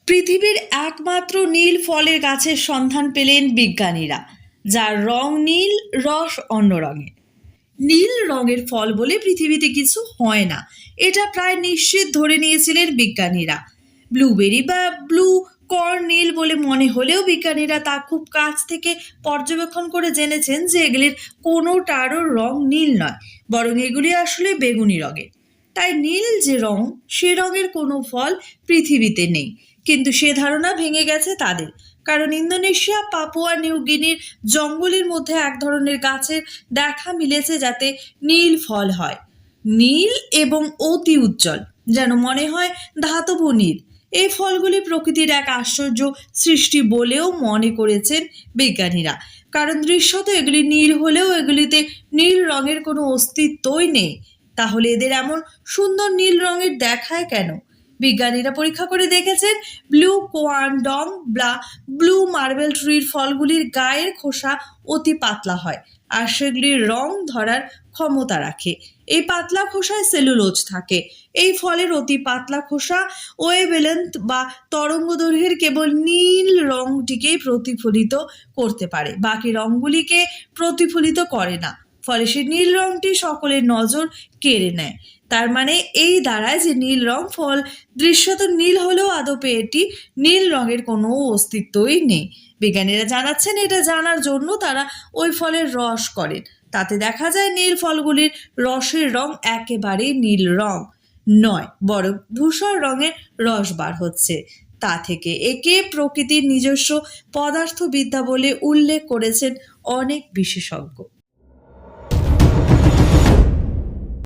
পৃথিবীর একমাত্র নীল ফলের গাছের সন্ধান পেলেন বিজ্ঞানীরা, যার রং নীল, রস অন্য রঙের। নীল রঙের ফল বলে পৃথিবীতে কিছু হয় না, এটা প্রায় নিশ্চিত ধরে নিয়েছিলেন বিজ্ঞানীরা। ব্লুবেরি বা ব্লু কর্নিল বলে মনে হলেও বিজ্ঞানীরা তা খুব কাছ থেকে পর্যবেক্ষণ করে জেনেছেন যে এগুলির কোনোটারও রং নীল নয়, বরং এগুলি আসলে বেগুনি রঙের। তাই নীল যে রং, সে রঙের কোনো ফল পৃথিবীতে নেই। কিন্তু সে ধারণা ভেঙে গেছে তাদের, কারণ ইন্দোনেশিয়া, পাপুয়া নিউ গিনির জঙ্গলের মধ্যে এক ধরনের গাছের দেখা মিলেছে যাতে নীল ফল হয়। নীল এবং অতি উজ্জ্বল, যেন মনে হয় ধাতব নীল। এই ফলগুলি প্রকৃতির এক আশ্চর্য সৃষ্টি বলেও মনে করেছেন বিজ্ঞানীরা, কারণ দৃশ্যত এগুলি নীল হলেও এগুলিতে নীল রঙের কোনো অস্তিত্বই নেই। তাহলে এদের এমন সুন্দর নীল রঙের দেখায় কেন? বিজ্ঞানীরা পরীক্ষা করে দেখেছেন, ব্লু কোয়ান্ডং বা ব্লু মার্বেল ট্রির ফলগুলির গায়ের খোসা অতি পাতলা হয় আর সেগুলির রং ধরার ক্ষমতা রাখে। এই পাতলা খোসায় সেলুলোজ থাকে। এই ফলের অতি পাতলা খোসা ওয়েভলেন্থ বা তরঙ্গদৈর্ঘ্যের কেবল নীল রংটিকেই প্রতিফলিত করতে পারে, বাকি রঙগুলিকে প্রতিফলিত করে না। ফলে সে নীল রংটি সকলের নজর কেড়ে নেয়। তার মানে এই দাঁড়ায় যে নীল রং ফল দৃশ্যত নীল হলেও আদপে এটি নীল রঙের কোনো অস্তিত্বই নেই। বিজ্ঞানীরা জানাচ্ছেন, এটা জানার জন্য তারা ওই ফলের রস করেন। তাতে দেখা যায় নীল ফলগুলির রসের রং একেবারেই নীল রং নয়, বরং ধূসর রঙের রস বার হচ্ছে। তা থেকে একে প্রকৃতির নিজস্ব পদার্থবিদ্যা বলে উল্লেখ করেছেন অনেক বিশেষজ্ঞ।